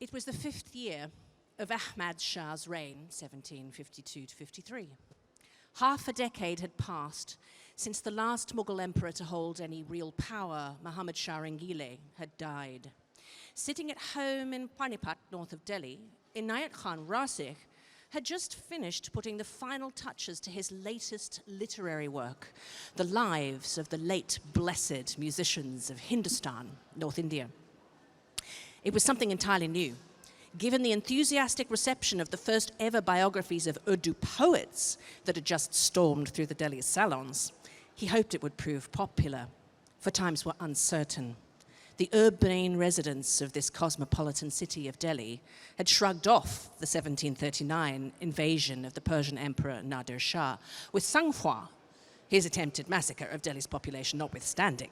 It was the 5th year of Ahmad Shah's reign, 1752 to 53. Half a decade had passed since the last Mughal emperor to hold any real power, Muhammad Shah Rangile, had died. Sitting at home in Panipat, north of Delhi, Inayat Khan Rasikh had just finished putting the final touches to his latest literary work, The Lives of the Late Blessed Musicians of Hindustan, North India. It was something entirely new. Given the enthusiastic reception of the first ever biographies of Urdu poets that had just stormed through the Delhi salons, he hoped it would prove popular, for times were uncertain. The urbane residents of this cosmopolitan city of Delhi had shrugged off the 1739 invasion of the Persian Emperor Nadir Shah with sang-froid, his attempted massacre of Delhi's population notwithstanding.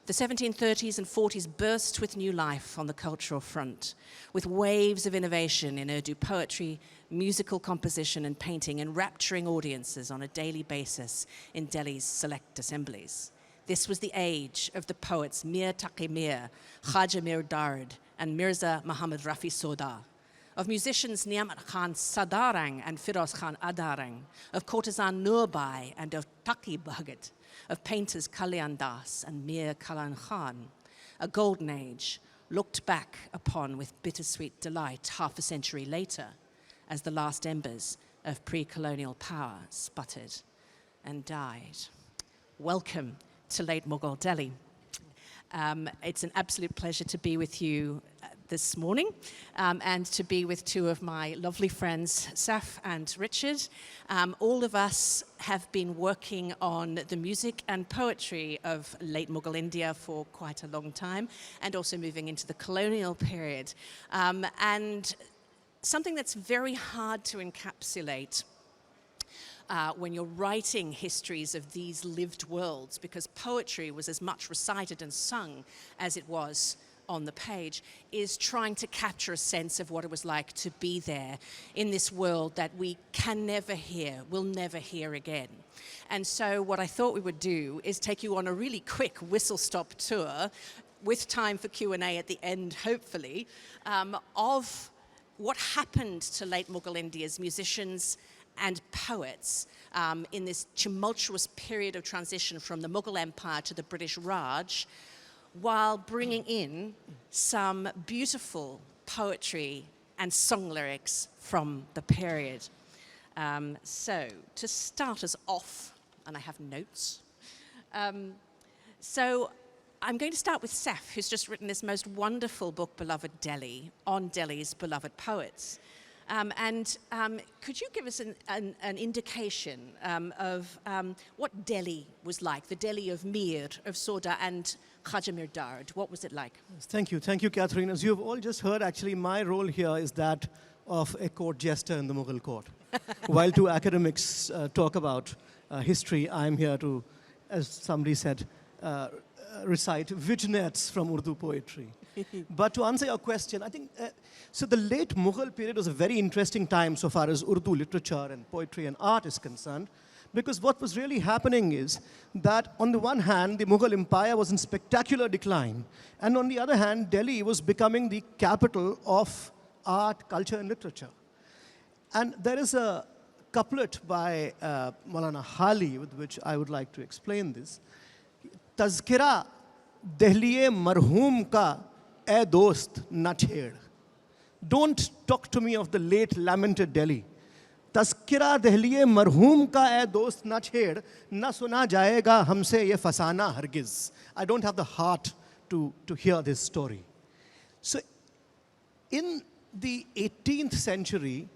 The 1730s and 40s burst with new life on the cultural front, with waves of innovation in Urdu poetry, musical composition and painting, enrapturing audiences on a daily basis in Delhi's select assemblies. This was the age of the poets Mir Taqi Mir, Khaja Mir Dard, and Mirza Muhammad Rafi Soda, of musicians Niamat Khan Sadarang and Firoz Khan Adarang, of courtesan Nurbai and of Taqi Bhagat, of painters Kalyan Das and Mir Kalan Khan, a golden age looked back upon with bittersweet delight half a century later as the last embers of pre-colonial power sputtered and died. Welcome to Late Mughal Delhi. It's an absolute pleasure to be with you this morning and to be with two of my lovely friends, Saif and Richard. All of us have been working on the music and poetry of late Mughal India for quite a long time, and also moving into the colonial period. And something that's very hard to encapsulate when you're writing histories of these lived worlds, because poetry was as much recited and sung as it was on the page, is trying to capture a sense of what it was like to be there in this world that we can never hear, will never hear again. And so what I thought we would do is take you on a really quick whistle-stop tour, with time for Q&A at the end, hopefully, of what happened to late Mughal India's musicians and poets in this tumultuous period of transition from the Mughal Empire to the British Raj, while bringing in some beautiful poetry and song lyrics from the period. So, to start us off, and I have notes, so I'm going to start with Saif, who's just written this most wonderful book, Beloved Delhi, on Delhi's beloved poets. Could you give us an indication of what Delhi was like, the Delhi of Mir, of Soda, and Khaja Mir Dard? What was it like? Thank you, Katherine. As you've all just heard, actually, my role here is that of a court jester in the Mughal court. While two academics talk about history, I'm here to, as somebody said, recite vignettes from Urdu poetry. But to answer your question, I think, so the late Mughal period was a very interesting time so far as Urdu literature and poetry and art is concerned, because what was really happening is that on the one hand, the Mughal Empire was in spectacular decline, and on the other hand, Delhi was becoming the capital of art, culture, and literature. And there is a couplet by Maulana Hali with which I would like to explain this. Tazkira Dehliye marhum ka ए दोस्त न छेड़. Don't talk to me of the late lamented Delhi. तस्किरा दहलिए मरहूम का ए दोस्त न छेड़, न सुना जाएगा हमसे ये फसाना हरगिज. I don't have the heart to hear this story. So in the 18th century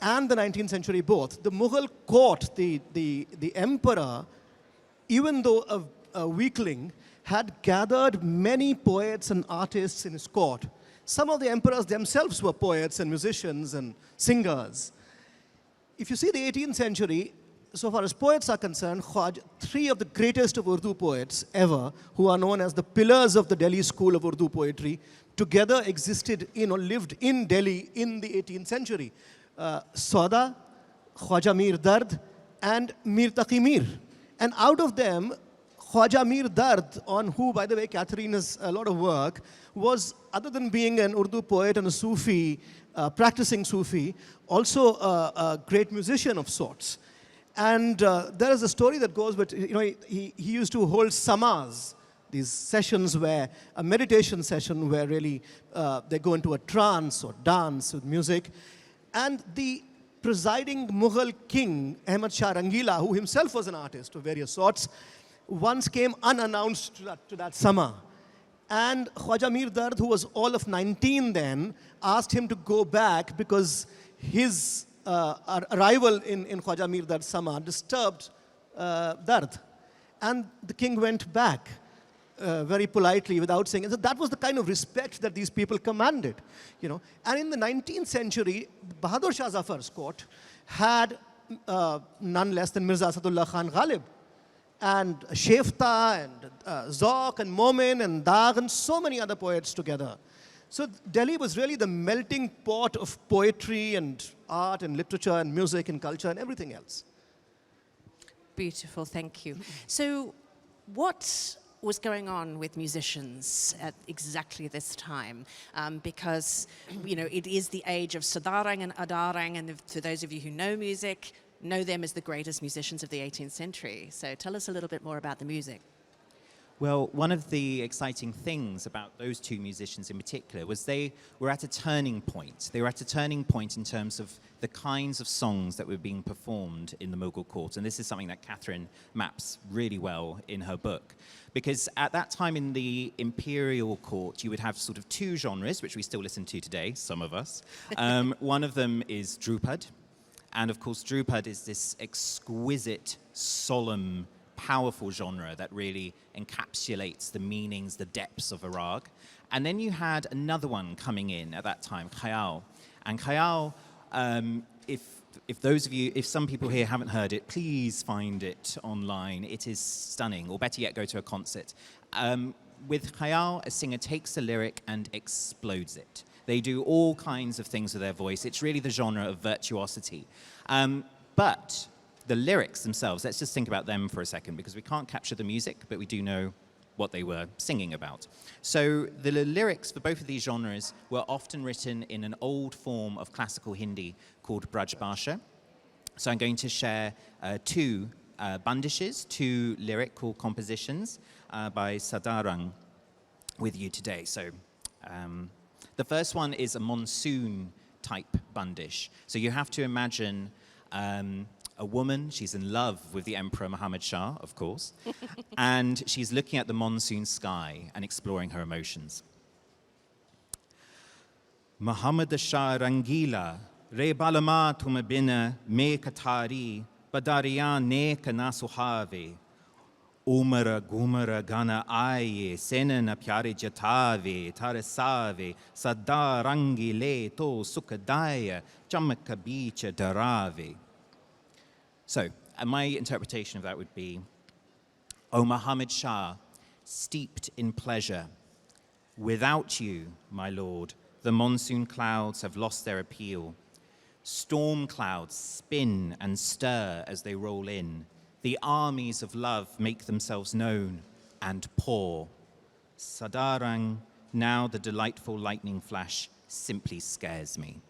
and the 19th century both, the Mughal court, the emperor, even though a weakling, had gathered many poets and artists in his court. Some of the emperors themselves were poets and musicians and singers. If you see the 18th century, so far as poets are concerned, three of the greatest of Urdu poets ever, who are known as the pillars of the Delhi school of Urdu poetry, together existed or lived in Delhi in the 18th century. Soda, Khaja Mir Dard, and Mir Taqi Mir. And out of them, Khwaja Mir Dard, on who, by the way, Katherine has a lot of work, was, other than being an Urdu poet and a Sufi, practicing Sufi, also a great musician of sorts. And there is a story that goes, but he used to hold samas, these sessions where, a meditation session where really they go into a trance or dance with music. And the presiding Mughal king, Ahmad Shah Rangila, who himself was an artist of various sorts, once came unannounced to that sama. And Khwaja Mir Dard, who was all of 19 then, asked him to go back because his arrival in Khwaja Mir Dard's sama disturbed Dard. And the king went back very politely without saying. And so that was the kind of respect that these people commanded. And in the 19th century, Bahadur Shah Zafar's court had none less than Mirza Asadullah Khan Ghalib, and Shefta, and Zauq, and Momin, and Dagh, and so many other poets together. So Delhi was really the melting pot of poetry and art and literature and music and culture and everything else. Beautiful, thank you. So what was going on with musicians at exactly this time? Because, it is the age of Sadarang and Adarang, and for those of you who know music, know them as the greatest musicians of the 18th century. So tell us a little bit more about the music. Well, one of the exciting things about those two musicians in particular was they were at a turning point. They were at a turning point in terms of the kinds of songs that were being performed in the Mughal court. And this is something that Katherine maps really well in her book. Because at that time in the imperial court, you would have sort of two genres, which we still listen to today, some of us. One of them is Drupad. And of course, Drupad is this exquisite, solemn, powerful genre that really encapsulates the meanings, the depths of a rag. And then you had another one coming in at that time, Khayal. And Khayal, if some people here haven't heard it, please find it online. It is stunning, or better yet, go to a concert. With Khayal, a singer takes a lyric and explodes it. They do all kinds of things with their voice. It's really the genre of virtuosity. But the lyrics themselves, let's just think about them for a second, because we can't capture the music, but we do know what they were singing about. So the lyrics for both of these genres were often written in an old form of classical Hindi called Braj Bhasha. So I'm going to share two bandishes, two lyrical compositions by Sadarang with you today. So the first one is a monsoon type bandish. So you have to imagine a woman, she's in love with the Emperor Muhammad Shah, of course, and she's looking at the monsoon sky and exploring her emotions. Muhammad Shah Rangila, Re Balama Tumabina, Me Katari, Badariya Ne Kanasuhave, Umara Gumara Gana Aye, Senana Pyare Jatave, Taresave, Sada Rangile To Sukadaya, Chamakabicha Darave. So, my interpretation of that would be, O Muhammad Shah, steeped in pleasure, without you, my lord, the monsoon clouds have lost their appeal. Storm clouds spin and stir as they roll in. The armies of love make themselves known and pour. Sadarang, now the delightful lightning flash simply scares me.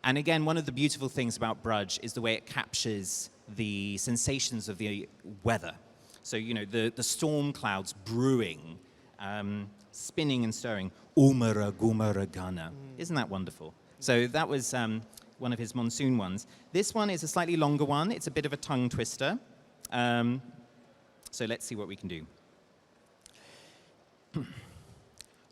And again, one of the beautiful things about Braj is the way it captures the sensations of the weather. So, the storm clouds brewing, spinning and stirring. Umara Gumara Gana. Isn't that wonderful? So that was one of his monsoon ones. This one is a slightly longer one. It's a bit of a tongue twister. So let's see what we can do.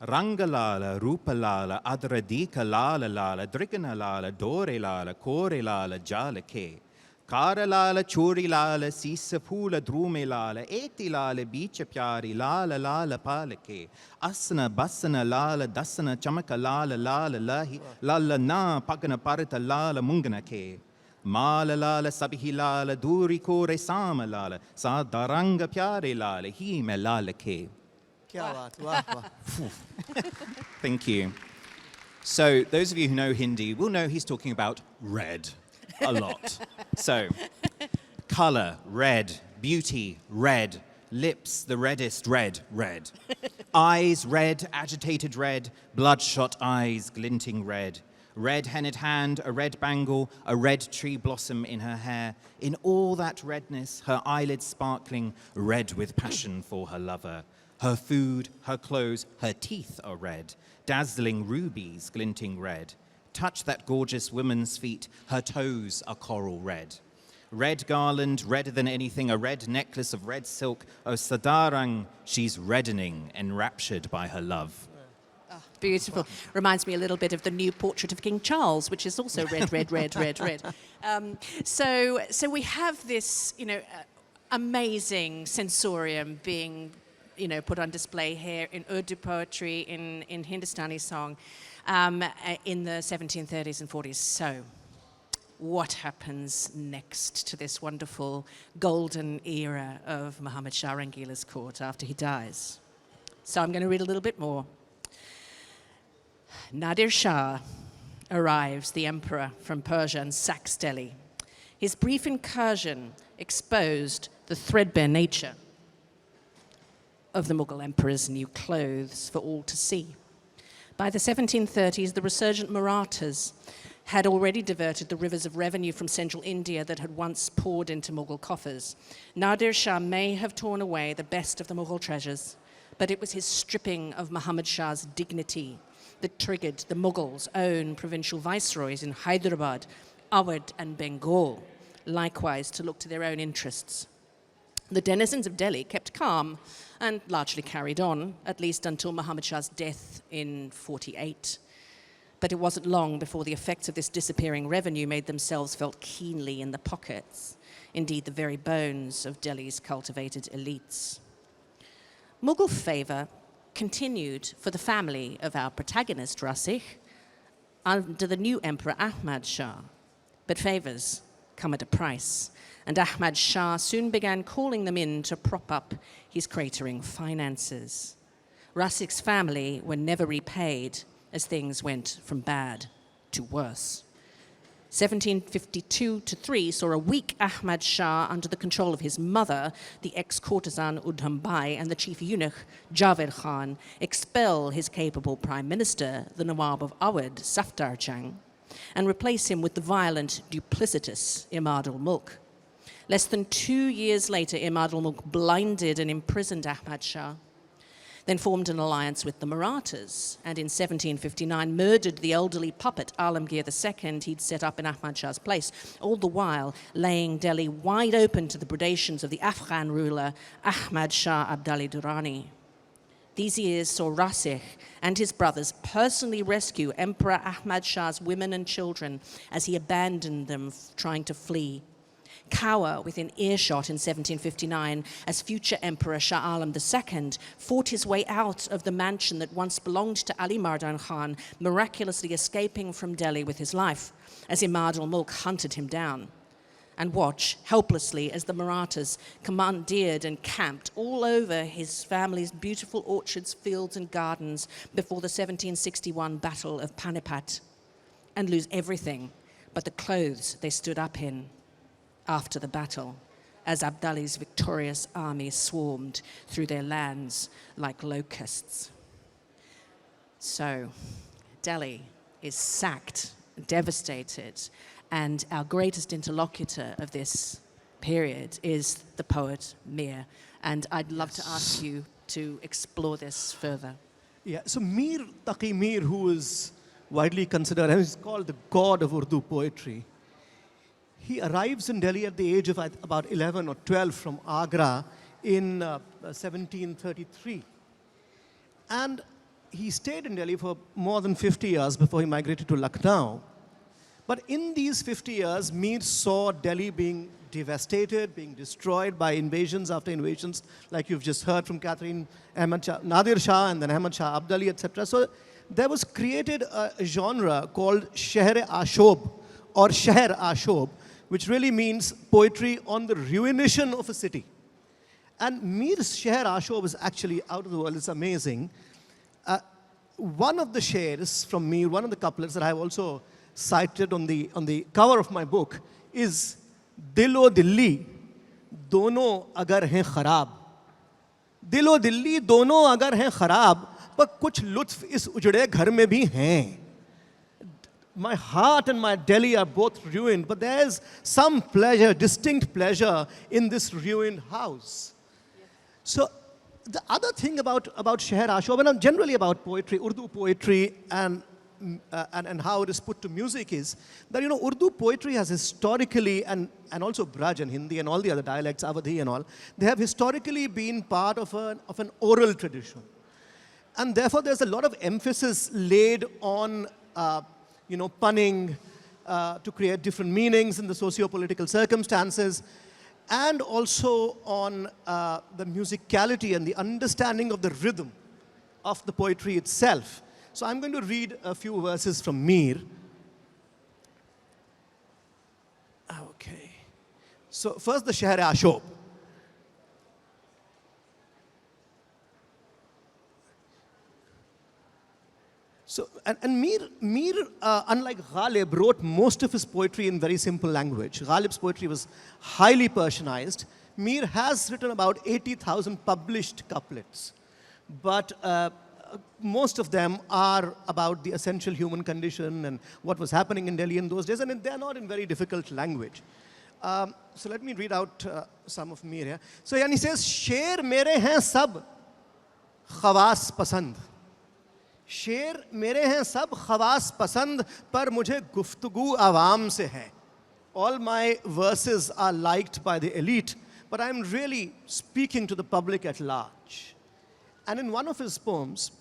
Rangalala, Rupalala, Adradika Lala Lala, Drikana Lala, Dore Lala, Kore Lala, Jala Ke. Kara Lala, Churi Lala, Sisa Pula, Drume Lala, Eti Lala, Bicha Pyari, Lala Lala Palake. Asana, Basana Lala, Dasana, Chamaka Lala, Lala Lahi, Lala Na, Pagana Parita Lala, Mungana Ke. Mala Lala, Sabihi Lala, Duri Kore Sama Lala, Sa Daranga Pyari Lala, Hime Lala Ke. Thank you. So those of you who know Hindi will know he's talking about red a lot. So color, red, beauty, red, lips the reddest red, red. Eyes red, agitated red, bloodshot eyes glinting red. Red henned hand, a red bangle, a red tree blossom in her hair. In all that redness, her eyelids sparkling, red with passion for her lover. Her food, her clothes, her teeth are red, dazzling rubies glinting red. Touch that gorgeous woman's feet, her toes are coral red. Red garland, redder than anything, a red necklace of red silk. Oh, Sadarang, she's reddening, enraptured by her love. Beautiful. Reminds me a little bit of the new portrait of King Charles, which is also red, red, red, red, red. So we have this, amazing sensorium being, put on display here in Urdu poetry, in Hindustani song, in the 1730s and 40s. So, what happens next to this wonderful golden era of Muhammad Shah Rangila's court after he dies? So I'm going to read a little bit more. Nadir Shah arrives, the emperor from Persia, and sacks Delhi. His brief incursion exposed the threadbare nature of the Mughal emperor's new clothes for all to see. By the 1730s, the resurgent Marathas had already diverted the rivers of revenue from central India that had once poured into Mughal coffers. Nadir Shah may have torn away the best of the Mughal treasures, but it was his stripping of Muhammad Shah's dignity that triggered the Mughals' own provincial viceroys in Hyderabad, Awadh, and Bengal, likewise to look to their own interests. The denizens of Delhi kept calm and largely carried on, at least until Muhammad Shah's death in 48. But it wasn't long before the effects of this disappearing revenue made themselves felt keenly in the pockets, indeed the very bones of Delhi's cultivated elites. Mughal favor continued for the family of our protagonist, Rasikh, under the new emperor Ahmad Shah. But favors come at a price, and Ahmad Shah soon began calling them in to prop up his cratering finances. Rasikh's family were never repaid as things went from bad to worse. 1752-3 saw a weak Ahmad Shah under the control of his mother, the ex-courtesan Udham Bai, and the chief eunuch Javed Khan, expel his capable prime minister, the Nawab of Awadh, Safdar Jang, and replace him with the violent, duplicitous Imad al-Mulk. Less than 2 years later, Imad al-Mulk blinded and imprisoned Ahmad Shah, then formed an alliance with the Marathas, and in 1759 murdered the elderly puppet Alamgir II he'd set up in Ahmad Shah's place, all the while laying Delhi wide open to the predations of the Afghan ruler Ahmad Shah Abdali Durrani. These years saw Rasikh and his brothers personally rescue Emperor Ahmad Shah's women and children as he abandoned them trying to flee. Cower within earshot in 1759 as future Emperor Shah Alam II fought his way out of the mansion that once belonged to Ali Mardan Khan, miraculously escaping from Delhi with his life as Imad al-Mulk hunted him down. And watch helplessly as the Marathas commandeered and camped all over his family's beautiful orchards, fields, and gardens before the 1761 Battle of Panipat, and lose everything but the clothes they stood up in after the battle, as Abdali's victorious army swarmed through their lands like locusts. So, Delhi is sacked, devastated, and our greatest interlocutor of this period is the poet Mir. And I'd love to ask you to explore this further. Yeah, so Mir Taqi Mir, who is widely considered, and is called the god of Urdu poetry, he arrives in Delhi at the age of about 11 or 12 from Agra in 1733. And he stayed in Delhi for more than 50 years before he migrated to Lucknow. But in these 50 years, Mir saw Delhi being devastated, being destroyed by invasions after invasions, like you've just heard from Katherine, Nadir Shah, and then Ahmad Shah Abdali, etc. So there was created a genre called Sheher-e-Ashob, or Sheher-Ashob, which really means poetry on the ruination of a city. And Mir's Sheher-Ashob is actually out of the world. It's amazing. One of the shares from Mir, one of the couplets that I've also cited on the cover of my book is Dil o Dilli, dono agar hain kharab, दिलो दिल्ली दोनों अगर हैं खराब, पर कुछ लुत्फ इस उजड़े घर में भी हैं. My heart and my Delhi are both ruined, but there's some pleasure, distinct pleasure in this ruined house. So the other thing about Sheher Ashob, and generally about poetry, Urdu poetry, and how it is put to music is that, Urdu poetry has historically, and also Braj and Hindi and all the other dialects, Awadhi and all, they have historically been part of an oral tradition. And therefore there's a lot of emphasis laid on punning to create different meanings in the socio-political circumstances, and also on the musicality and the understanding of the rhythm of the poetry itself. So I'm going to read a few verses from Mir. Okay. So first the Sheher Ashob. So, and Mir, unlike Ghalib, wrote most of his poetry in very simple language. Ghalib's poetry was highly Persianized. Mir has written about 80,000 published couplets, but most of them are about the essential human condition and what was happening in Delhi in those days, and they're not in very difficult language. So let me read out some of Mir here. So he says, Sher mere hain sab khawas pasand. शेर मेरे हैं सब खवास पसंद पर मुझे गुफ्तगू आवाम से है. All my verses are liked by the elite, but I'm really speaking to the public at large. And in one of his poems,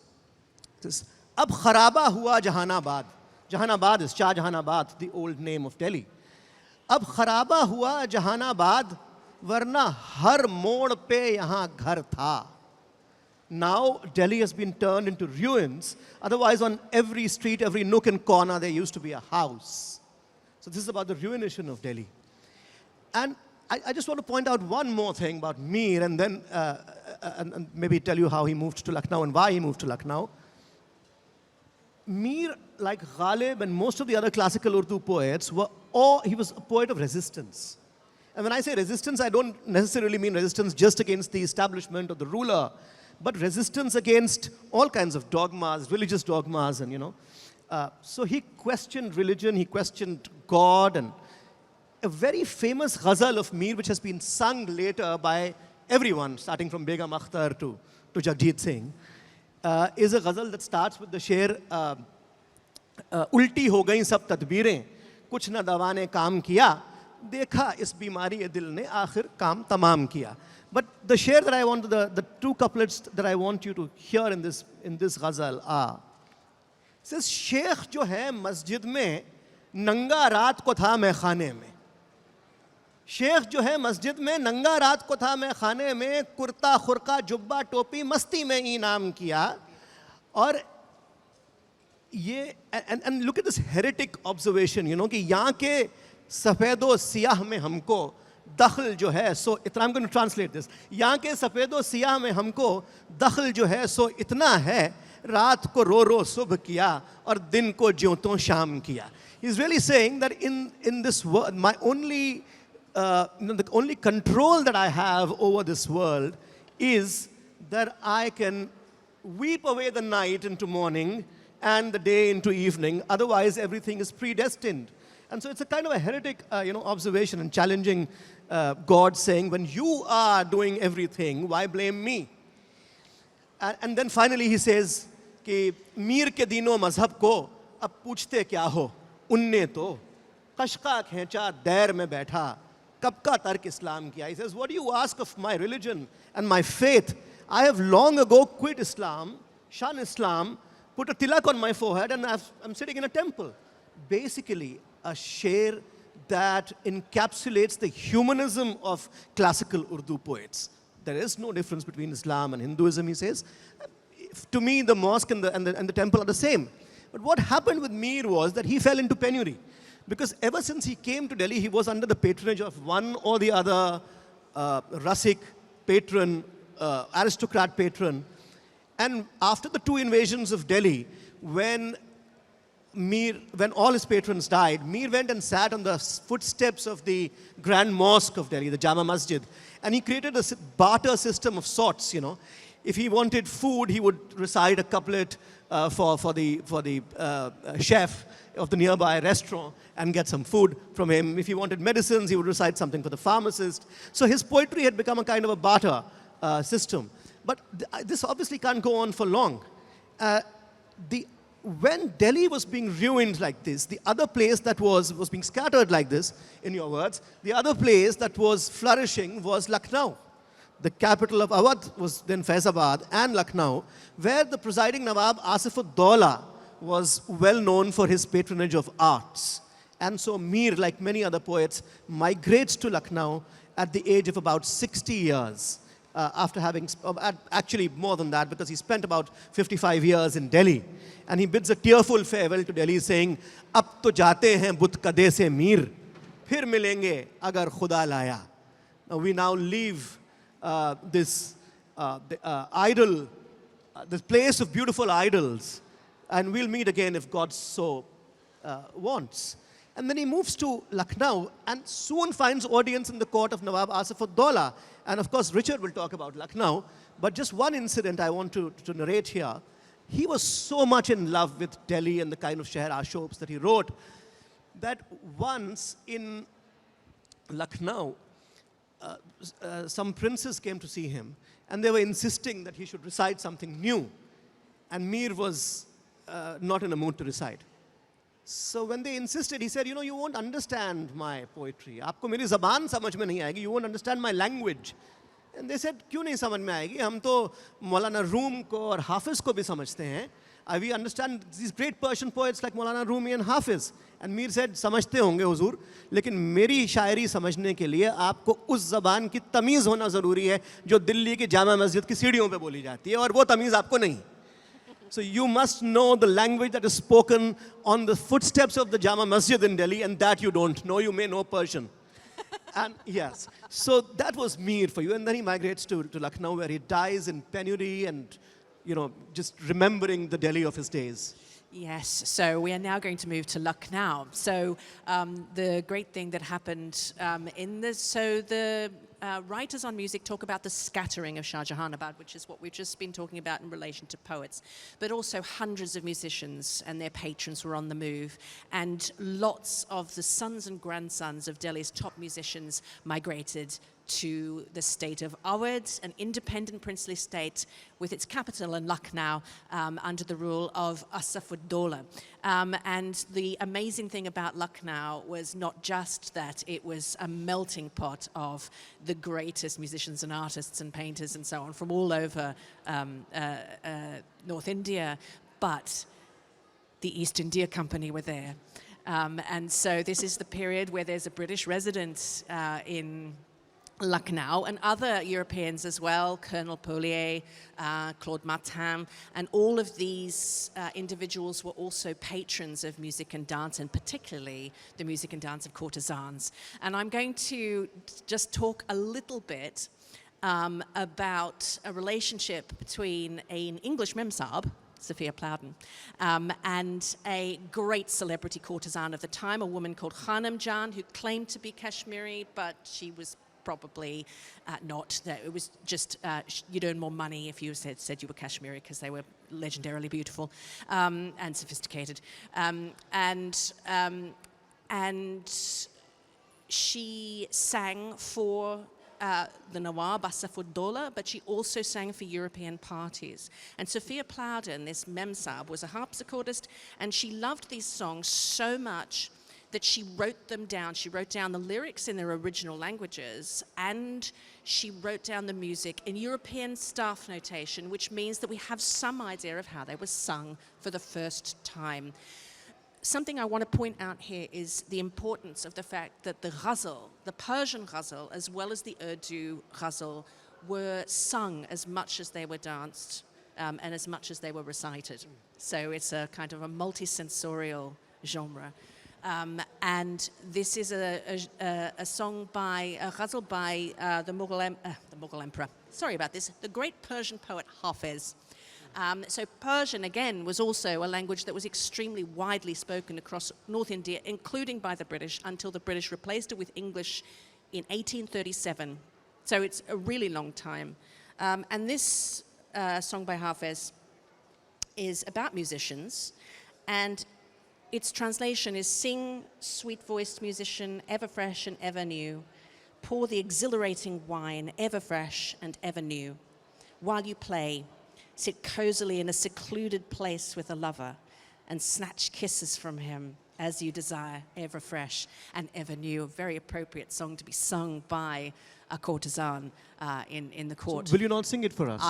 it says, Ab kharaba hua Jahanabad. Jahanabad is Shah Jahanabad, the old name of Delhi. Ab kharaba hua Jahanabad, warna har mod pe yahan ghar tha. Now Delhi has been turned into ruins. Otherwise, on every street, every nook and corner, there used to be a house. So this is about the ruination of Delhi. And I just want to point out one more thing about Mir, and then and maybe tell you how he moved to Lucknow and why he moved to Lucknow. Mir, like Ghalib and most of the other classical Urdu poets, he was a poet of resistance. And when I say resistance, I don't necessarily mean resistance just against the establishment or the ruler, but resistance against all kinds of dogmas, religious dogmas, and so he questioned religion, he questioned God, and a very famous ghazal of Mir, which has been sung later by everyone, starting from Begum Akhtar to Jagjit Singh, is a ghazal that starts with the sher, ulti ho gayi sab tadbirein, kuch na dawa ne kaam kiya, dekha is bimari dil ne aakhir kaam tamam kiya. But the sher that I want, the two couplets that I want you to hear in this ghazal are, it says, Sheikh jo hai masjid mein, nanga raat ko tha main khane mein. Sheikh jo hai masjid mein, nanga raat ko tha main khane mein, kurta, khurka, jubba, topi, masti mein inam kiya. Aur ye, and look at this heretic observation, ki yahan ke safedo siyah mein humko दखल जो है सो इतना, I'm going to translate this. यहाँ के सफ़ेदो सियाह में हमको दखल जो है सो इतना है, रात को रो रो सुबह किया और दिन को ज्यों त्यों शाम किया. He's really saying that in this world, my only the only control that I have over this world is that I can weep away the night into morning and the day into evening. Otherwise, everything is predestined. And so it's a kind of a heretic, observation and challenging God, saying, when you are doing everything, why blame me? And then finally he says, कि मीर के दीनों मजहब को अब पूछते क्या हो, उनने तो कशका खींचा दैर में बैठा, कब का तर्क इस्लाम किया. He says, what do you ask of my religion and my faith? I have long ago quit Islam, shun Islam, put a tilak on my forehead, and I'm sitting in a temple. Basically, a sher that encapsulates the humanism of classical Urdu poets. There is no difference between Islam and Hinduism, he says. To me, the mosque and the temple are the same. But what happened with Mir was that he fell into penury. Because ever since he came to Delhi, he was under the patronage of one or the other Rasik patron, aristocrat patron. And after the two invasions of Delhi, when Mir, when all his patrons died, Mir went and sat on the footsteps of the Grand Mosque of Delhi, the Jama Masjid, and he created a barter system of sorts, you know. If he wanted food, he would recite a couplet for the chef of the nearby restaurant and get some food from him. If he wanted medicines, he would recite something for the pharmacist. So his poetry had become a kind of a barter system. But this obviously can't go on for long. When Delhi was being ruined like this, the other place that was being scattered like this, in your words, the other place that was flourishing was Lucknow. The capital of Awadh was then Faizabad and Lucknow, where the presiding Nawab Asif-ud-Dawla was well known for his patronage of arts. And so Mir, like many other poets, migrates to Lucknow at the age of about 60 years. After having, actually more than that, because he spent about 55 years in Delhi. And he bids a tearful farewell to Delhi, saying, "Ab to jate hain but kade se Mir, phir milenge agar khuda laya." Now we now leave this idol, this place of beautiful idols, and we'll meet again if God so wants. And then he moves to Lucknow and soon finds audience in the court of Nawab Asif-ud-Dawla. And of course, Richard will talk about Lucknow. But just one incident I want to narrate here. He was so much in love with Delhi and the kind of Sheher Ashobs that he wrote that once in Lucknow, some princes came to see him and they were insisting that he should recite something new. And Mir was not in a mood to recite. So when they insisted, he said, "You know, you won't understand my poetry. Aapko meri zaban samajh mein nahi aayegi. You won't understand my language." And they said, "Kyun nahi samajh mein aayegi? Hum to Maulana Room ko aur Hafiz ko bhi samajhte hain. We understand these great Persian poets like Maulana Rumi and Hafiz." And Mir said, "समझते होंगे हुजूर, लेकिन मेरी शायरी समझने के लिए आपको उस ज़बान की तमीज़ होना ज़रूरी है जो दिल्ली की जामा मस्जिद की सीढ़ियों पे बोली जाती है, और वो तमीज़ आपको नहीं." So you must know the language that is spoken on the footsteps of the Jama Masjid in Delhi, and that you don't know. You may know Persian. And yes, so that was Mir for you. And then he migrates to Lucknow, where he dies in penury and, you know, just remembering the Delhi of his days. Yes, so we are now going to move to Lucknow. So the great thing that happened in this, so the writers on music talk about the scattering of Shah Jahanabad, which is what we've just been talking about in relation to poets. But also hundreds of musicians and their patrons were on the move. And lots of the sons and grandsons of Delhi's top musicians migrated to the state of Awadh, an independent princely state with its capital in Lucknow under the rule of Asif-ud-Dawla. And the amazing thing about Lucknow was not just that it was a melting pot of the greatest musicians and artists and painters and so on from all over North India, but the East India Company were there. And so this is the period where there's a British resident in Lucknow, and other Europeans as well, Colonel Polier, Claude Martin, and all of these individuals were also patrons of music and dance, and particularly the music and dance of courtesans. And I'm going to just talk a little bit about a relationship between an English memsahib, Sophia Plowden, and a great celebrity courtesan of the time, a woman called Khanam Jan, who claimed to be Kashmiri, but she was probably not. It was just you'd earn more money if you said you were Kashmiri, because they were legendarily beautiful and sophisticated. And she sang for the Nawab Asif-ud-Dawla, but she also sang for European parties. And Sophia Plowden, this memsahib, was a harpsichordist, and she loved these songs so much that she wrote them down. She wrote down the lyrics in their original languages, and she wrote down the music in European staff notation, which means that we have some idea of how they were sung for the first time. Something I want to point out here is the importance of the fact that the ghazal, the Persian ghazal, as well as the Urdu ghazal, were sung as much as they were danced and as much as they were recited. So it's a kind of a multisensorial genre. And this is a song by, a ghazal by the Mughal Emperor. Sorry about this. The great Persian poet Hafiz. So Persian, again, was also a language that was extremely widely spoken across North India, including by the British, until the British replaced it with English in 1837. So it's a really long time. And this song by Hafez is about musicians, and its translation is: sing, sweet-voiced musician, ever fresh and ever new. Pour the exhilarating wine, ever fresh and ever new. While you play, sit cozily in a secluded place with a lover and snatch kisses from him as you desire, ever fresh and ever new. A very appropriate song to be sung by a courtesan in the court. So will you not sing it for us?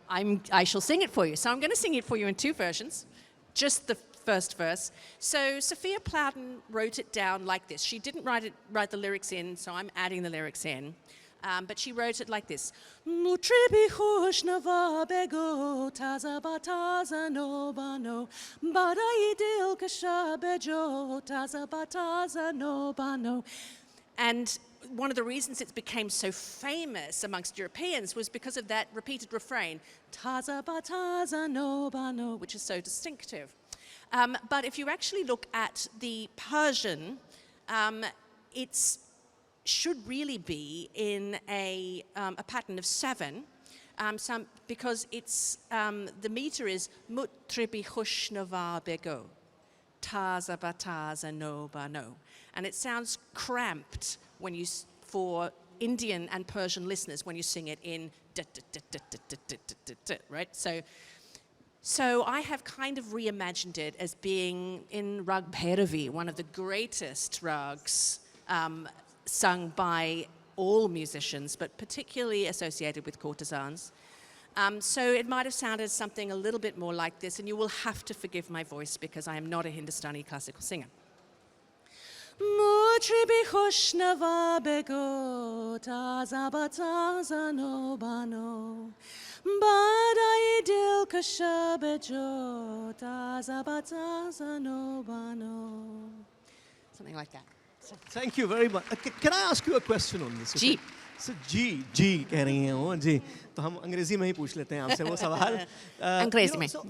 I shall sing it for you. So I'm going to sing it for you in two versions. Just the first verse. So Sophia Plowden wrote it down like this. She didn't write the lyrics in, so I'm adding the lyrics in. But she wrote it like this. Mutribi khushnava bego taza bataza no bano badai dil kasha bejo taza bataza no bano. And one of the reasons it became so famous amongst Europeans was because of that repeated refrain, taza bataza no bano, which is so distinctive. But if you actually look at the Persian, it's should really be in a pattern of 7, because it's the meter is mutribi khushnava bego, taza bataza no bano, and it sounds cramped when you for Indian and Persian listeners when you sing it in right. So I have kind of reimagined it as being in Rag Bhairavi, one of the greatest rags sung by all musicians, but particularly associated with courtesans. So it might have sounded something a little bit more like this, and you will have to forgive my voice because I am not a Hindustani classical singer. Mutribi khushnava bego taza bataza no bano badai dil kasha bejo taza bataza no bano. Something like that. Thank you very much. Can I ask you a question on this? Ji. So जी कह रही हैं वो जी, तो हम अंग्रेजी में ही पूछ लेते हैं आपसे वो सवाल. अंग्रेजी में. So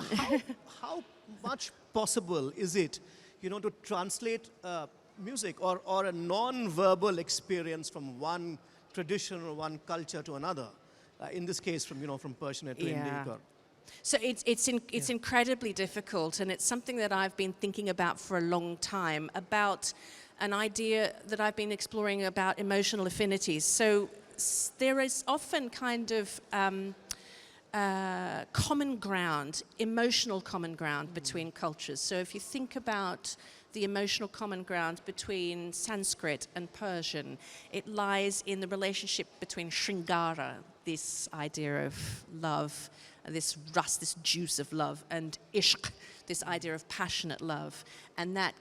how much possible is it, to translate music or a non-verbal experience from one tradition or one culture to another? In this case, from Persian to Indic. So it's incredibly difficult, and it's something that I've been thinking about for a long time, about an idea that I've been exploring about emotional affinities. So there is often kind of common ground, emotional common ground between cultures. So if you think about the emotional common ground between Sanskrit and Persian, it lies in the relationship between Shringara, this idea of love, this rust, this juice of love, and ishq, this idea of passionate love. And that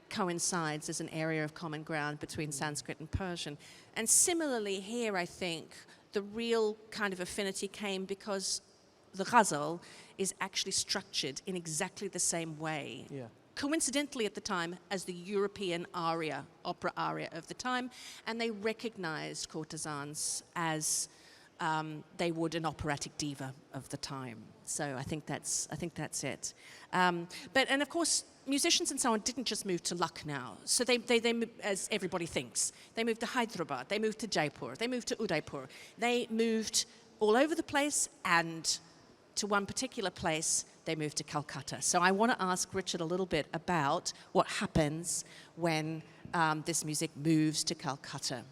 coincides as an area of common ground between Sanskrit and Persian. And similarly here, I think, the real kind of affinity came because the ghazal is actually structured in exactly the same way. Yeah. Coincidentally at the time as the European aria, opera aria of the time, and they recognized courtesans as they would an operatic diva of the time. So I think that's it. And of course, musicians and so on didn't just move to Lucknow. So they as everybody thinks, they moved to Hyderabad, they moved to Jaipur, they moved to Udaipur. They moved all over the place, and to one particular place, they moved to Kolkata. So I want to ask Richard a little bit about what happens when this music moves to Calcutta.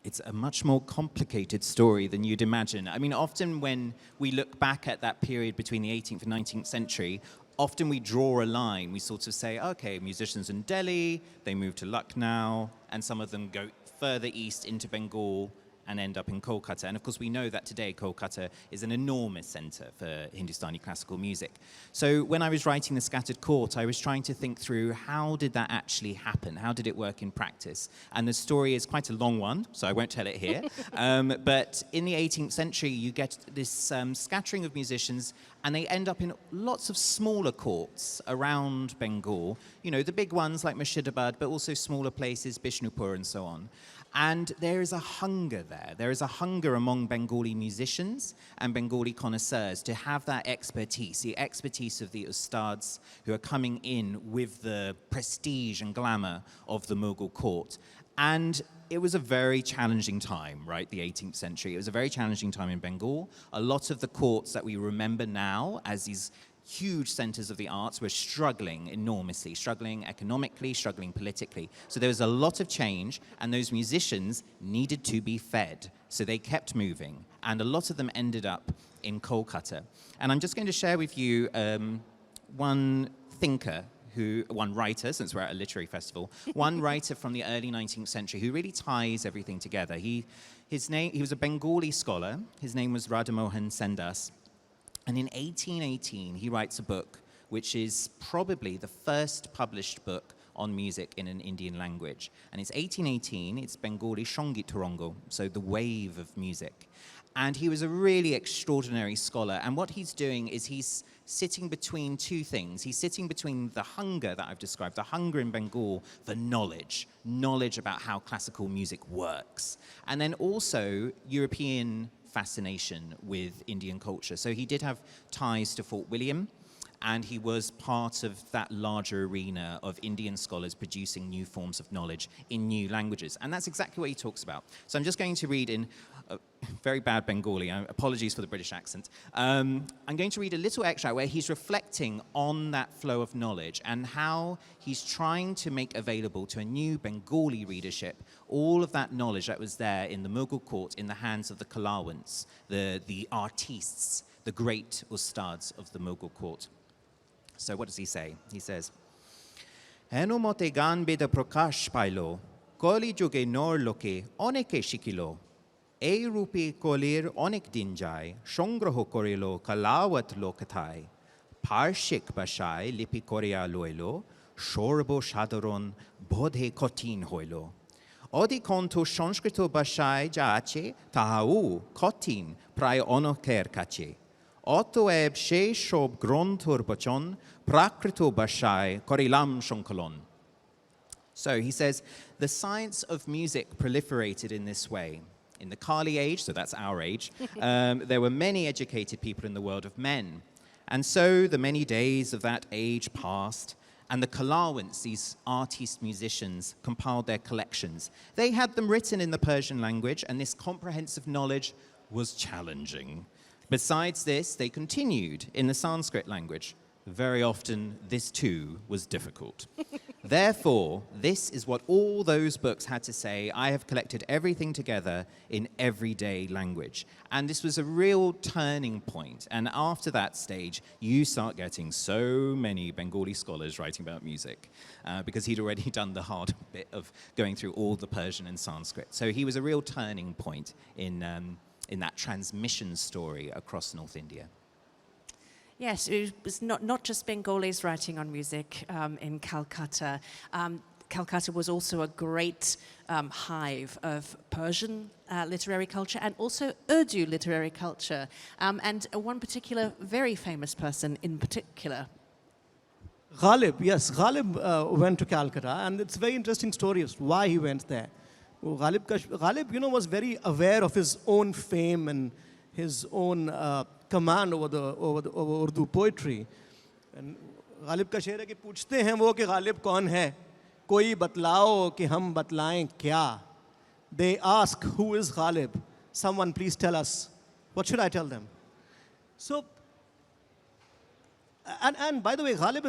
It's a much more complicated story than you'd imagine. I mean, often when we look back at that period between the 18th and 19th century, often we draw a line. We sort of say, okay, musicians in Delhi, they move to Lucknow, and some of them go further east into Bengal and end up in Kolkata. And of course, we know that today Kolkata is an enormous center for Hindustani classical music. So when I was writing The Scattered Court, I was trying to think through how did that actually happen? How did it work in practice? And the story is quite a long one, so I won't tell it here. But in the 18th century, you get this scattering of musicians, and they end up in lots of smaller courts around Bengal. You know, the big ones like Murshidabad, but also smaller places, Bishnupur and so on. And there is a hunger there. There is a hunger among Bengali musicians and Bengali connoisseurs to have that expertise, the expertise of the ustads who are coming in with the prestige and glamour of the Mughal court. And it was a very challenging time, right, the 18th century. It was a very challenging time in Bengal. A lot of the courts that we remember now as these huge centers of the arts were struggling enormously, struggling economically, struggling politically. So there was a lot of change, and those musicians needed to be fed. So they kept moving, and a lot of them ended up in Kolkata. And I'm just going to share with you one writer, since we're at a literary festival, one writer from the early 19th century who really ties everything together. He was a Bengali scholar. His name was Radhamohan Sendas. And in 1818, he writes a book which is probably the first published book on music in an Indian language. And it's 1818, it's Bengali Shongit Torongo, so the wave of music. And he was a really extraordinary scholar. And what he's doing is he's sitting between two things. He's sitting between the hunger that I've described, the hunger in Bengal for knowledge about how classical music works, and then also European fascination with Indian culture. So he did have ties to Fort William, and he was part of that larger arena of Indian scholars producing new forms of knowledge in new languages. And that's exactly what he talks about. So I'm just going to read in very bad Bengali, apologies for the British accent. I'm going to read a little extract where he's reflecting on that flow of knowledge and how he's trying to make available to a new Bengali readership all of that knowledge that was there in the Mughal court in the hands of the Kalawants, the artistes, the great ustads of the Mughal court. So what does he say? He says, Heno mote gan beda prakash pailo, koli juge nor loke oneke shikilo, ei rupi kolir onek din jai, shongroho korilo kalawat lokatai, parshik bashai lipi korea loilo, shorbo shadaron bodhe kotin hoilo. Odikonto সংস্কৃত ভাষায় যা আছে তাহাও কঠিন প্রায় অনকের কাছে অতএব সেই সব গ্রন্থর বচন প্রাকৃত ভাষায় করিলাম সংকলন. So he says, the science of music proliferated in this way. In the Kali age, so that's our age, there were many educated people in the world of men. And so the many days of that age passed, and the Kalawants, these artist musicians, compiled their collections. They had them written in the Persian language, and this comprehensive knowledge was challenging. Besides this, they continued in the Sanskrit language. Very often, this too was difficult. Therefore, this is what all those books had to say. I have collected everything together in everyday language. And this was a real turning point. And after that stage, you start getting so many Bengali scholars writing about music because he'd already done the hard bit of going through all the Persian and Sanskrit. So he was a real turning point in that transmission story across North India. Yes, it was not just Bengalis writing on music in Calcutta. Calcutta was also a great hive of Persian literary culture and also Urdu literary culture. And one particular very famous person in particular. Ghalib, yes, Ghalib went to Calcutta, and it's a very interesting story of why he went there. Ghalib, was very aware of his own fame and his own command over Urdu poetry. And Ghalib का शेर है कि पूछते हैं वो कि Ghalib कौन है, कोई बतलाओ कि हम बतलाएं क्या. They ask, who is Ghalib? Someone please tell us. What should I tell them? So, and by the way, Ghalib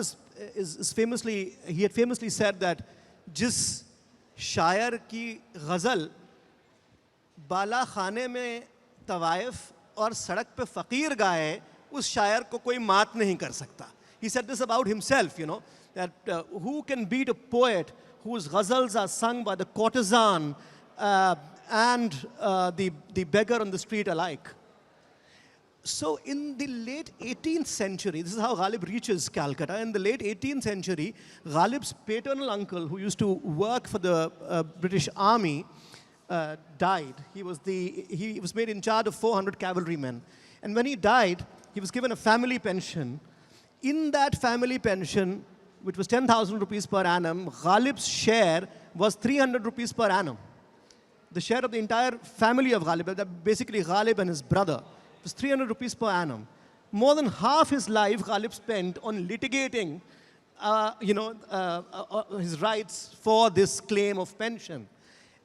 is famously, he had famously said that जिस शायर की गज़ल बाला खाने में तवाइफ और सड़क पे फ़कीर गाए, उस शायर को कोई मात नहीं कर सकता. He said this about himself, that who can beat a poet whose ghazals are sung by the courtesan and the beggar on the street alike. So in the late 18th century, this is how Ghalib reaches Calcutta. In the late 18th century, Ghalib's paternal uncle, who used to work for the British Army, died. He was made in charge of 400 cavalrymen. And when he died, he was given a family pension. In that family pension, which was 10,000 rupees per annum, Ghalib's share was 300 rupees per annum. the share of the entire family of Ghalib, basically Ghalib and his brother, was 300 rupees per annum. More than half his life Ghalib spent on litigating his rights for this claim of pension.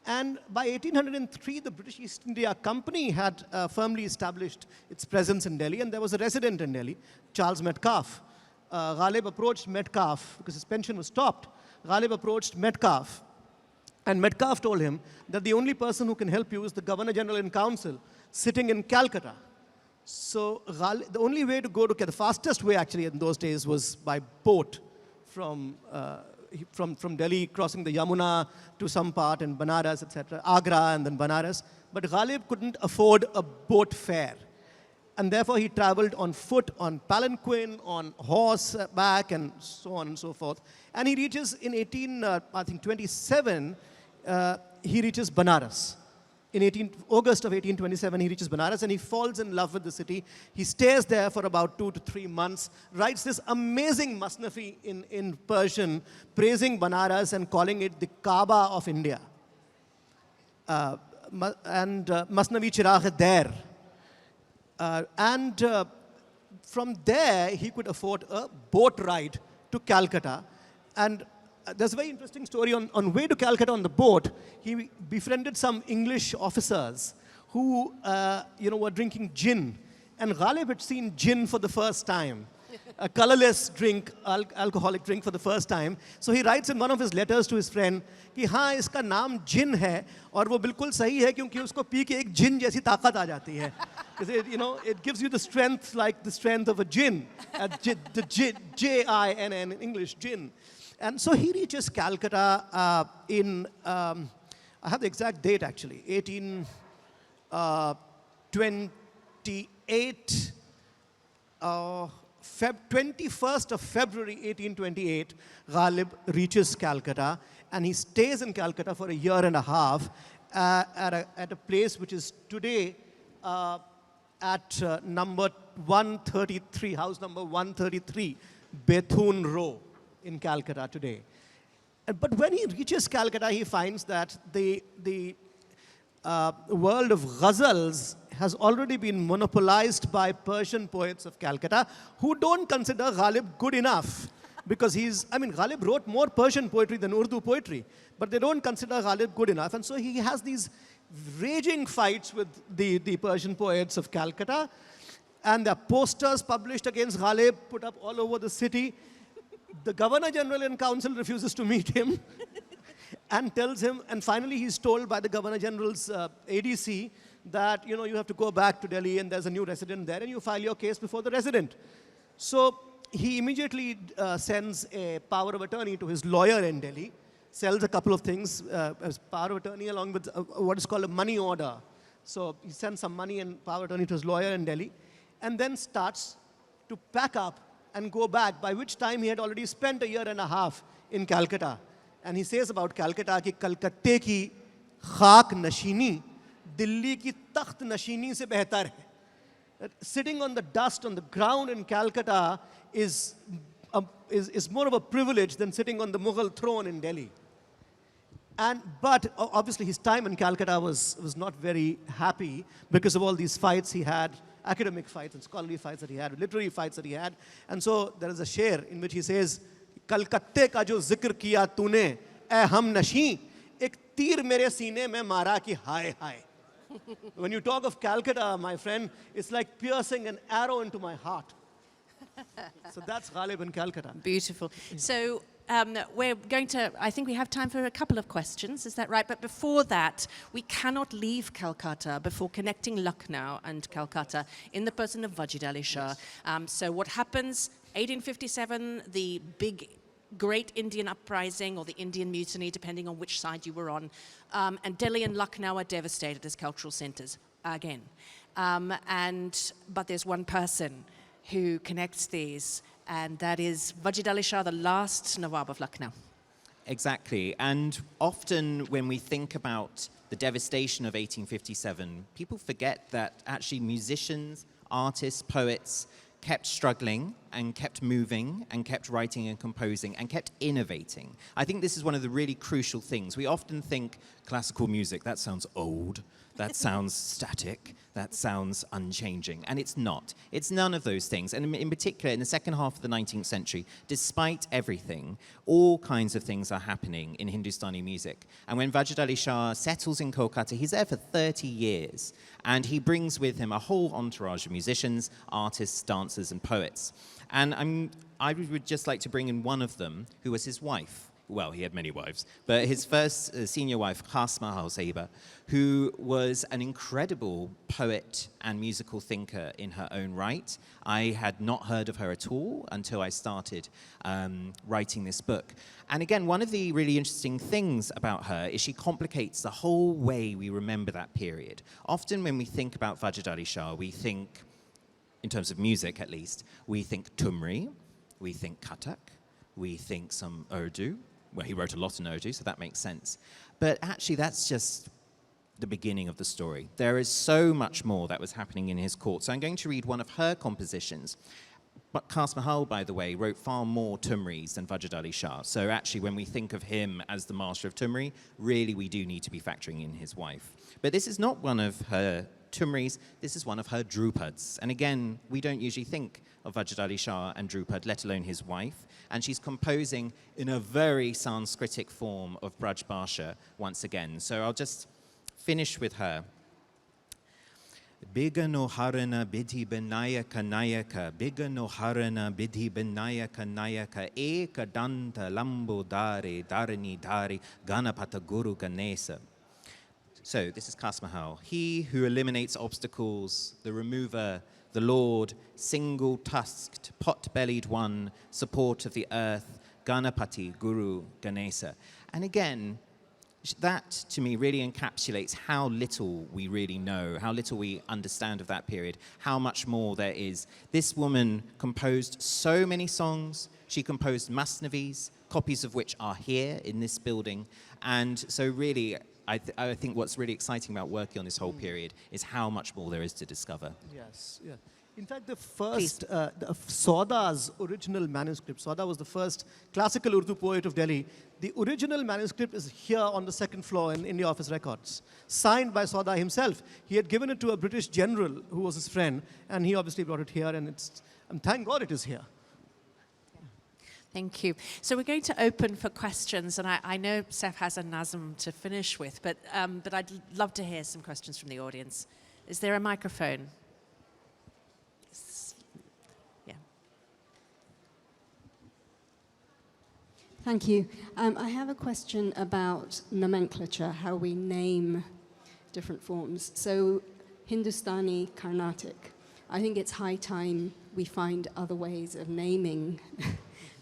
And by 1803, the British East India Company had firmly established its presence in Delhi, and there was a resident in Delhi, Charles Metcalfe. Ghalib approached Metcalfe because his pension was stopped. Ghalib approached Metcalfe, and Metcalfe told him that the only person who can help you is the Governor General in Council sitting in Calcutta. So the only way to go to the fastest way actually in those days was by boat from Delhi, crossing the Yamuna to some part in Banaras, etc., Agra and then Banaras. But Ghalib couldn't afford a boat fare. And therefore he traveled on foot, on palanquin, on horseback, and so on and so forth. And he reaches in 1827, he reaches Banaras. In August of 1827, he reaches Banaras and he falls in love with the city. He stays there for about 2 to 3 months, writes this amazing masnafi in Persian, praising Banaras and calling it the Kaaba of India. Masnavi Chiragh-e-Der. From there, he could afford a boat ride to Calcutta. And there's a very interesting story on way to Calcutta on the boat. He befriended some English officers who were drinking gin. And Ghalib had seen gin for the first time, a colorless drink, alcoholic drink for the first time. So he writes in one of his letters to his friend कि हाँ इसका नाम gin है और वो बिल्कुल सही है क्योंकि उसको पी के एक gin जैसी ताकत आ जाती है. It gives you the strength like the strength of a gin, the J-I-N-N in English, gin. And so he reaches Calcutta in, I have the exact date actually, 1828, 21st of February 1828, Ghalib reaches Calcutta and he stays in Calcutta for a year and a half at a place which is today at number 133, house number 133, Bethune Row in Calcutta today. But when he reaches Calcutta, he finds that the world of ghazals has already been monopolized by Persian poets of Calcutta who don't consider Ghalib good enough. Because Ghalib wrote more Persian poetry than Urdu poetry, but they don't consider Ghalib good enough. And so he has these raging fights with the Persian poets of Calcutta. And there are posters published against Ghalib, put up all over the city. The Governor General in Council refuses to meet him and tells him, and finally he's told by the Governor General's ADC that, you have to go back to Delhi and there's a new resident there and you file your case before the resident. So he immediately sends a power of attorney to his lawyer in Delhi, sells a couple of things as power of attorney along with what is called a money order. So he sends some money and power of attorney to his lawyer in Delhi and then starts to pack up and go back, by which time he had already spent a year and a half in Calcutta. And he says about Calcutta कि कलकत्ते की खाक नशीनी दिल्ली की तख्त नशीनी से बेहतर है. Sitting on the dust on the ground in Calcutta is more of a privilege than sitting on the Mughal throne in Delhi. But obviously his time in Calcutta was not very happy because of all these fights he had, academic fights and scholarly fights that he had, literary fights that he had. And so there is a sher in which he says, कलकत्ते का जो जिक्र किया तूने ए हम नशी एक तीर मेरे सीने में मारा कि हाय हाय. When you talk of Calcutta, my friend, it's like piercing an arrow into my heart. So that's Ghalib in Calcutta. Beautiful. So we're going to, I think we have time for a couple of questions, is that right? But before that, we cannot leave Calcutta before connecting Lucknow and Calcutta in the person of Wajid Ali Shah. Yes. So what happens, 1857, the big Great Indian Uprising or the Indian Mutiny, depending on which side you were on. And Delhi and Lucknow are devastated as cultural centers again. But there's one person who connects these, and that is Wajid Ali Shah, the last Nawab of Lucknow. Exactly. And often when we think about the devastation of 1857, people forget that actually musicians, artists, poets kept struggling and kept moving and kept writing and composing and kept innovating. I think this is one of the really crucial things. We often think classical music, that sounds old, that sounds static, that sounds unchanging, and it's not. It's none of those things. And in particular, in the second half of the 19th century, despite everything, all kinds of things are happening in Hindustani music. And when Wajid Ali Shah settles in Kolkata, he's there for 30 years, and he brings with him a whole entourage of musicians, artists, dancers, and poets. And I would just like to bring in one of them, who was his wife. Well, he had many wives, but his first senior wife, Saif Mahmood, who was an incredible poet and musical thinker in her own right. I had not heard of her at all until I started writing this book. And again, one of the really interesting things about her is she complicates the whole way we remember that period. Often when we think about Wajid Ali Shah, we think, in terms of music at least, we think Tumri, we think Kathak, we think some Urdu. Well, he wrote a lot in Urdu, so that makes sense. But actually, that's just the beginning of the story. There is so much more that was happening in his court. So I'm going to read one of her compositions. But Saif Mahmood, by the way, wrote far more Tumris than Wajid Ali Shah. So actually, when we think of him as the master of Tumri, really we do need to be factoring in his wife. But this is not one of her Tumris, this is one of her Drupads. And again, we don't usually think of Wajid Ali Shah and Drupad, let alone his wife. And she's composing in a very Sanskritic form of Braj Bhasha once again. So I'll just finish with her. Bigano harana bidhi benayaka nayaka, bigano harana bidhi benayaka nayaka, eka danta lambo dare, dharani dare, ganapata guru ganesa. So this is Saif Mahmood. He who eliminates obstacles, the remover, the Lord, single-tusked, pot-bellied one, support of the earth, Ganapati, Guru, Ganesa. And again, that to me really encapsulates how little we really know, how little we understand of that period, how much more there is. This woman composed so many songs. She composed masnavis, copies of which are here in this building. And so really, I think what's really exciting about working on this whole period is how much more there is to discover. Yes, yeah. In fact, the first, Sauda's original manuscript, Sauda was the first classical Urdu poet of Delhi. The original manuscript is here on the second floor in India Office Records, signed by Sauda himself. He had given it to a British general who was his friend, and he obviously brought it here, and thank God it is here. Thank you. So we're going to open for questions, and I know Saif has a nazm to finish with, but I'd love to hear some questions from the audience. Is there a microphone? Yeah. Thank you. I have a question about nomenclature, how we name different forms. So Hindustani, Carnatic. I think it's high time we find other ways of naming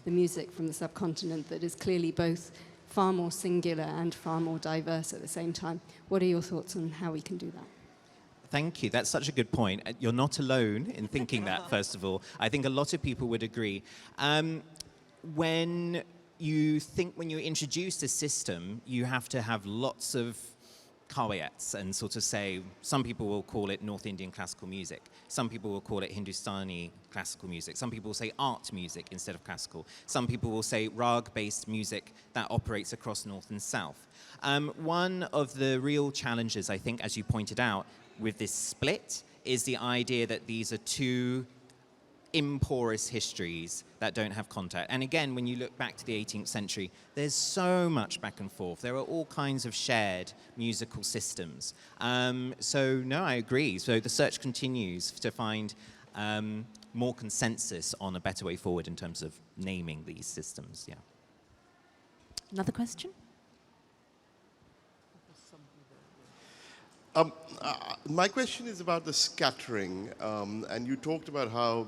the music from the subcontinent that is clearly both far more singular and far more diverse at the same time. What are your thoughts on how we can do that? Thank you. That's such a good point. You're not alone in thinking that, first of all. I think a lot of people would agree. When you introduce a system, you have to have lots of caveats and sort of say, some people will call it North Indian classical music. Some people will call it Hindustani classical music. Some people will say art music instead of classical. Some people will say rag-based music that operates across North and South. One of the real challenges, I think, as you pointed out, with this split is the idea that these are two imporous histories that don't have contact. And again, when you look back to the 18th century, there's so much back and forth. There are all kinds of shared musical systems. So no, I agree. So the search continues to find more consensus on a better way forward in terms of naming these systems. Yeah. Another question? My question is about the scattering, and you talked about how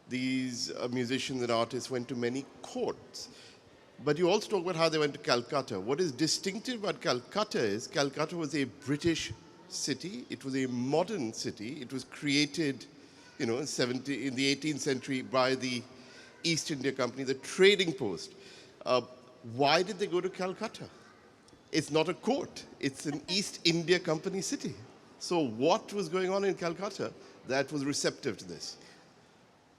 these musicians and artists went to many courts, but you also talk about how they went to Calcutta. What is distinctive about Calcutta is Calcutta was a British city. It was a modern city. It was created, in the 18th century by the East India Company, the trading post. Why did they go to Calcutta? It's not a court. It's an East India Company city. So what was going on in Calcutta that was receptive to this?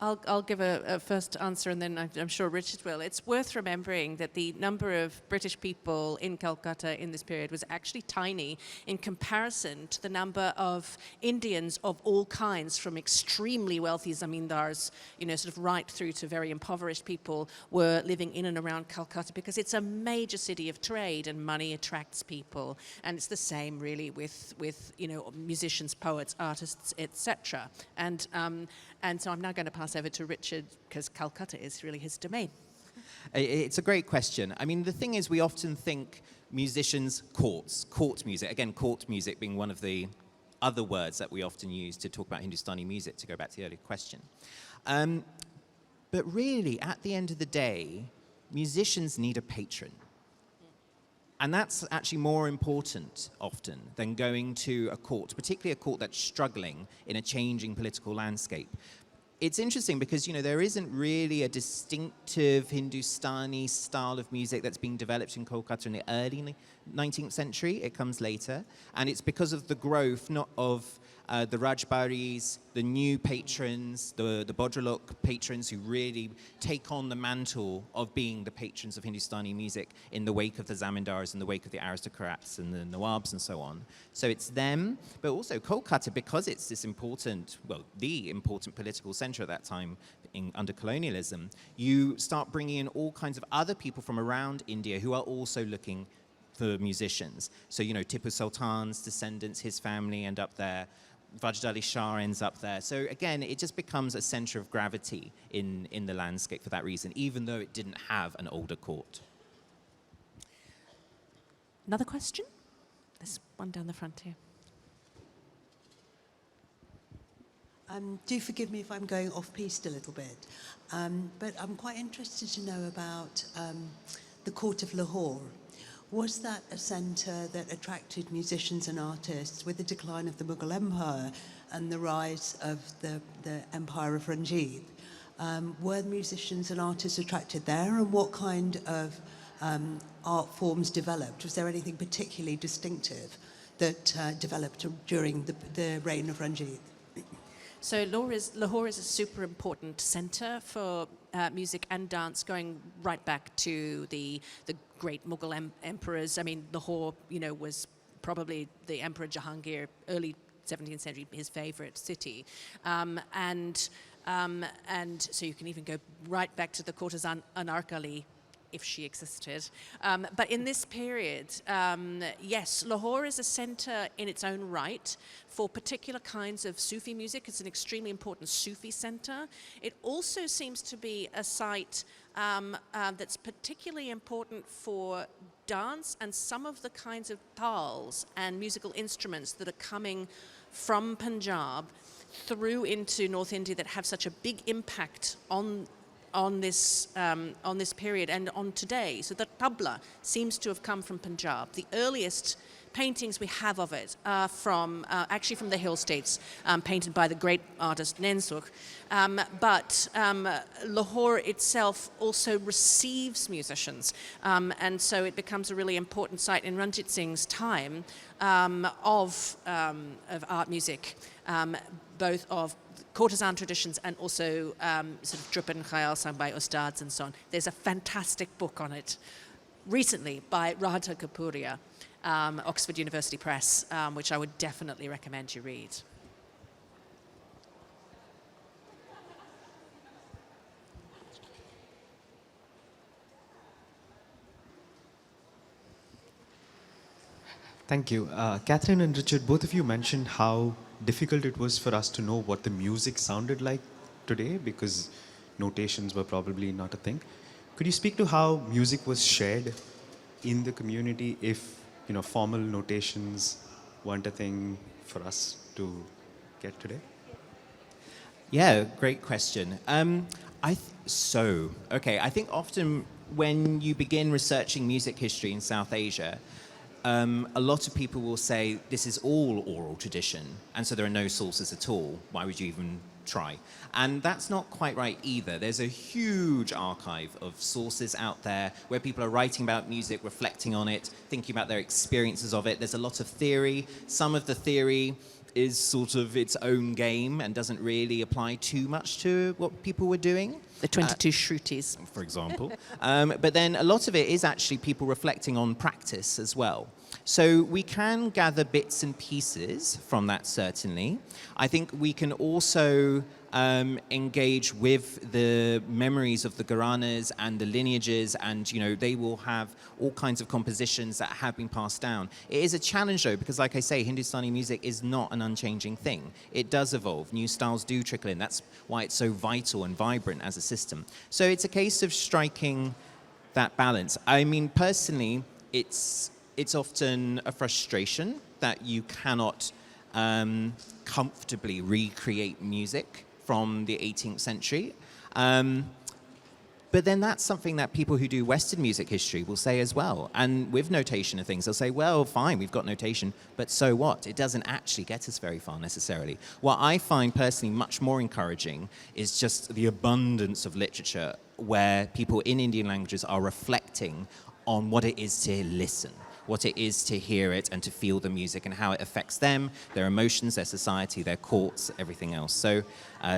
I'll give a first answer, and then I'm sure Richard will. It's worth remembering that the number of British people in Kolkata in this period was actually tiny in comparison to the number of Indians of all kinds, from extremely wealthy zamindars, sort of right through to very impoverished people, were living in and around Calcutta, because it's a major city of trade and money attracts people. And it's the same really with musicians, poets, artists, etc. And so I'm now going to pass over to Richard, because Calcutta is really his domain. It's a great question. I mean, the thing is, we often think musicians, court music. Again, court music being one of the other words that we often use to talk about Hindustani music, to go back to the earlier question. But really, at the end of the day, musicians need a patron. And that's actually more important often than going to a court, particularly a court that's struggling in a changing political landscape. It's interesting because, there isn't really a distinctive Hindustani style of music that's being developed in Kolkata in the early 19th century. It comes later. And it's because of the growth, not of the Rajbaris, the new patrons, the Bodrolok patrons who really take on the mantle of being the patrons of Hindustani music in the wake of the Zamindars, in the wake of the aristocrats and the Nawabs and so on. So it's them, but also Kolkata, because it's this important, the important political center at that time under colonialism, you start bringing in all kinds of other people from around India who are also looking for musicians. So, Tipu Sultan's descendants, his family end up there. Vajd Ali Shah ends up there. So again, it just becomes a center of gravity in the landscape for that reason, even though it didn't have an older court. Another question? There's one down the front here. Do forgive me if I'm going off-piste a little bit, but I'm quite interested to know about the court of Lahore. Was that a centre that attracted musicians and artists with the decline of the Mughal Empire and the rise of the Empire of Ranjit? Were musicians and artists attracted there, and what kind of art forms developed? Was there anything particularly distinctive that developed during the reign of Ranjit? So Lahore is a super important centre for music and dance, going right back to the great Mughal emperors. I mean, Lahore, was probably the Emperor Jahangir, early 17th century, his favourite city, and so you can even go right back to the courtesan Anarkali, if she existed. But in this period, yes, Lahore is a centre in its own right for particular kinds of Sufi music. It's an extremely important Sufi centre. It also seems to be a site that's particularly important for dance and some of the kinds of tals and musical instruments that are coming from Punjab through into North India that have such a big impact on this period and on today. So the tabla seems to have come from Punjab. The earliest paintings we have of it are actually from the hill states, painted by the great artist Nensukh. But Lahore itself also receives musicians, and so it becomes a really important site in Ranjit Singh's time of art music, both of courtesan traditions and also sort of drup and khayal sung by ustads and so on. There's a fantastic book on it recently by Radha Kapuria, Oxford University Press, which I would definitely recommend you read. Thank you. Katherine and Richard, both of you mentioned how difficult it was for us to know what the music sounded like today because notations were probably not a thing. Could you speak to how music was shared in the community if, formal notations weren't a thing for us to get today? Yeah, great question. I think often when you begin researching music history in South Asia, a lot of people will say this is all oral tradition, and so there are no sources at all. Why would you even try? And that's not quite right either. There's a huge archive of sources out there where people are writing about music, reflecting on it, thinking about their experiences of it. There's a lot of theory. Some of the theory is sort of its own game and doesn't really apply too much to what people were doing. The 22 Shrutis. For example. But then a lot of it is actually people reflecting on practice as well. So we can gather bits and pieces from that, certainly. I think we can also engage with the memories of the Gharanas and the lineages, and they will have all kinds of compositions that have been passed down. It is a challenge though, because like I say, Hindustani music is not an unchanging thing. It does evolve. New styles do trickle in. That's why it's so vital and vibrant as a system. So it's a case of striking that balance. I mean, personally, it's often a frustration that you cannot comfortably recreate music from the 18th century. But then that's something that people who do Western music history will say as well. And with notation and things, they'll say, well, fine, we've got notation, but so what? It doesn't actually get us very far necessarily. What I find personally much more encouraging is just the abundance of literature where people in Indian languages are reflecting on what it is to listen, what it is to hear it and to feel the music and how it affects them, their emotions, their society, their courts, everything else. So,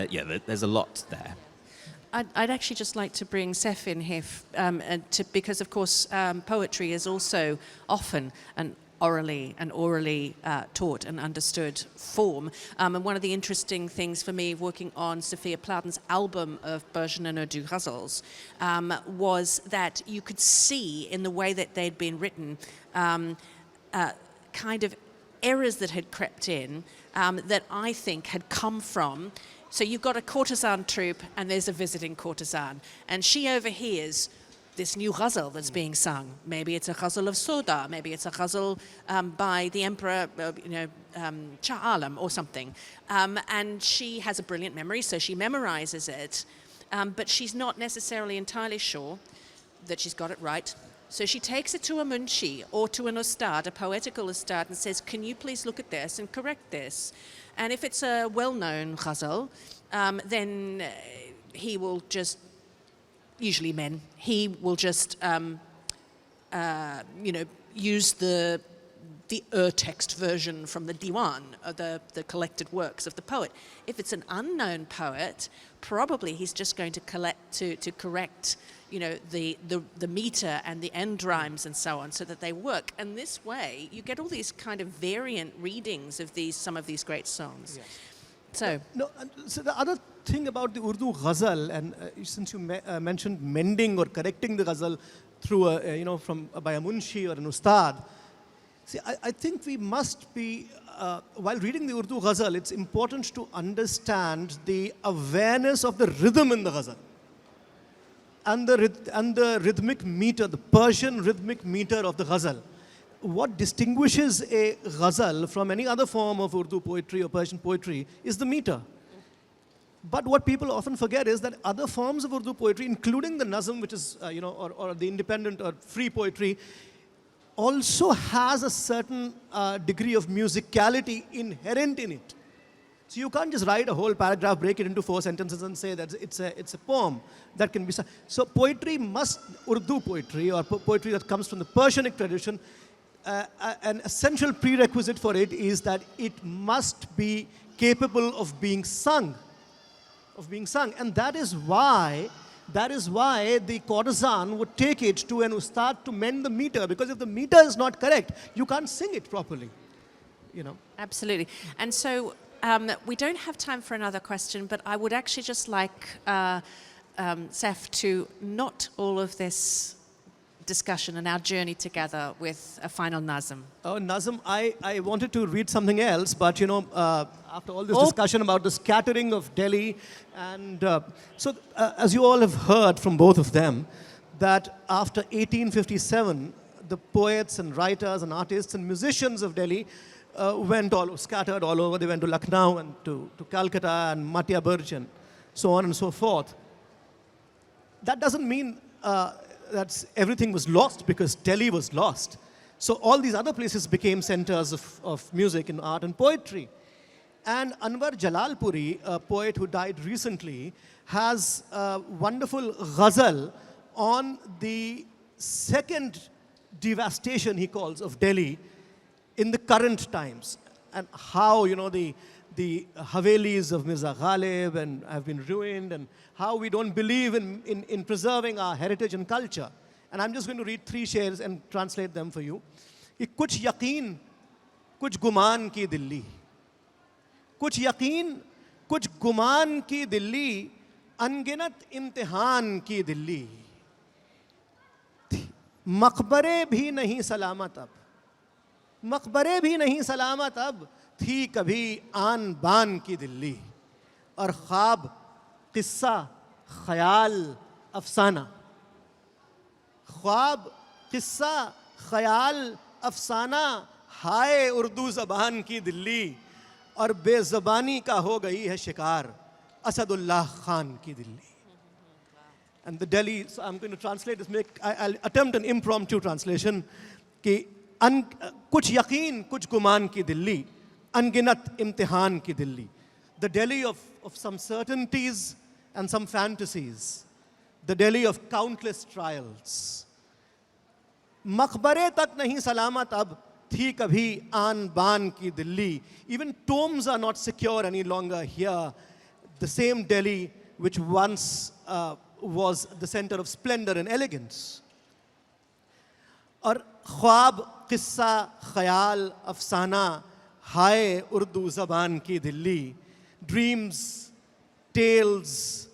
yeah, there's a lot there. I'd actually just like to bring Saif in here, because of course poetry is also often an orally taught and understood form. And one of the interesting things for me working on Sophia Plowden's album of Persian and Urdu ghazals was that you could see in the way that they'd been written kind of errors that had crept in that I think had come from. So you've got a courtesan troupe and there's a visiting courtesan, and she overhears this new ghazal that's being sung. Maybe it's a ghazal of Soda, maybe it's a ghazal by the emperor, Shah Alam or something. And she has a brilliant memory, so she memorizes it, but she's not necessarily entirely sure that she's got it right. So she takes it to a munshi or to an ustad, a poetical ustad, and says, can you please look at this and correct this? And if it's a well-known ghazal, then he will just, usually men, he will just, use the text version from the diwan, the collected works of the poet. If it's an unknown poet, probably he's just going to correct the meter and the end rhymes and so on, so that they work. And this way, you get all these kind of variant readings of some of these great songs. Yes. So the other thing about the Urdu ghazal, and since you mentioned mending or correcting the ghazal through by a munshi or an ustad, see, I think we must be, while reading the Urdu ghazal, it's important to understand the awareness of the rhythm in the ghazal. And the rhythmic meter, the Persian rhythmic meter of the ghazal. What distinguishes a ghazal from any other form of Urdu poetry or Persian poetry is the meter. But what people often forget is that other forms of Urdu poetry, including the nazm, which is, or the independent or free poetry, also has a certain degree of musicality inherent in it. So you can't just write a whole paragraph, break it into 4 sentences and say that it's a poem that can be sung. So poetry Urdu poetry or poetry that comes from the Persianic tradition, an essential prerequisite for it is that it must be capable of being sung. And that is why the courtesan would take it to an ustad to mend the meter, because if the meter is not correct, you can't sing it properly. Absolutely. And so we don't have time for another question, but I would actually just like Saif to knot all of this discussion and our journey together with a final nazm. Oh, nazm, I wanted to read something else, but after all this discussion about the scattering of Delhi, and as you all have heard from both of them, that after 1857, the poets and writers and artists and musicians of Delhi scattered all over. They went to Lucknow and to Kolkata and Matya Burj and so on and so forth. That doesn't mean that everything was lost, because Delhi was lost. So all these other places became centers of music and art and poetry. And Anwar Jalalpuri, a poet who died recently, has a wonderful ghazal on the second devastation, he calls, of Delhi in the current times. and how, the Havelis of Mirza Ghalib and have been ruined, and how we don't believe in preserving our heritage and culture. And I'm just going to read 3 shares and translate them for you. कि कुछ यकीन, कुछ गुमान की दिल्ली, कुछ यकीन, कुछ गुमान की दिल्ली, अनगिनत इम्तिहान की दिल्ली, मकबरे भी नहीं सलामत अब, मकबरे भी नहीं सलामत अब, थी कभी आन बान की दिल्ली, और ख्वाब, किस्सा, ख्याल, अफसाना, ख्वाब, किस्सा, ख्याल, अफसाना, हाय उर्दू ज़बान की दिल्ली, और बेज़बानी का हो गई है शिकार, असदुल्लाह खान की Delhi. And the Delhi, so I'm going to translate this, I'll attempt an impromptu translation, कि कुछ यकीन, कुछ गुमान की दिल्ली, अनगिनत इम्तिहान की Delhi. The Delhi of some certainties and some fantasies. The Delhi of countless trials. मकबरे तक नहीं सलामत अब, थी कभी आन बान की Delhi. Even tombs are not secure any longer here. The same Delhi which once was the center of splendor and elegance. और ख्वाब, किस्सा, ख्याल, अफसाना, हाय उर्दू ज़बान की Delhi. Dreams, tales,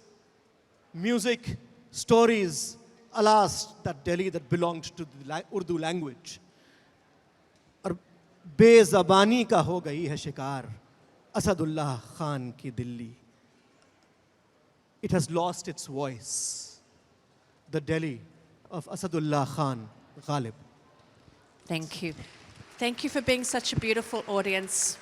music, stories, alas, that Delhi that belonged to the Urdu language. और बेज़बानी का हो गई है शिकार, असदुल्लाह खान की Delhi. It has lost its voice. The Delhi of Asadullah Khan Ghalib. Thank you. Thank you for being such a beautiful audience.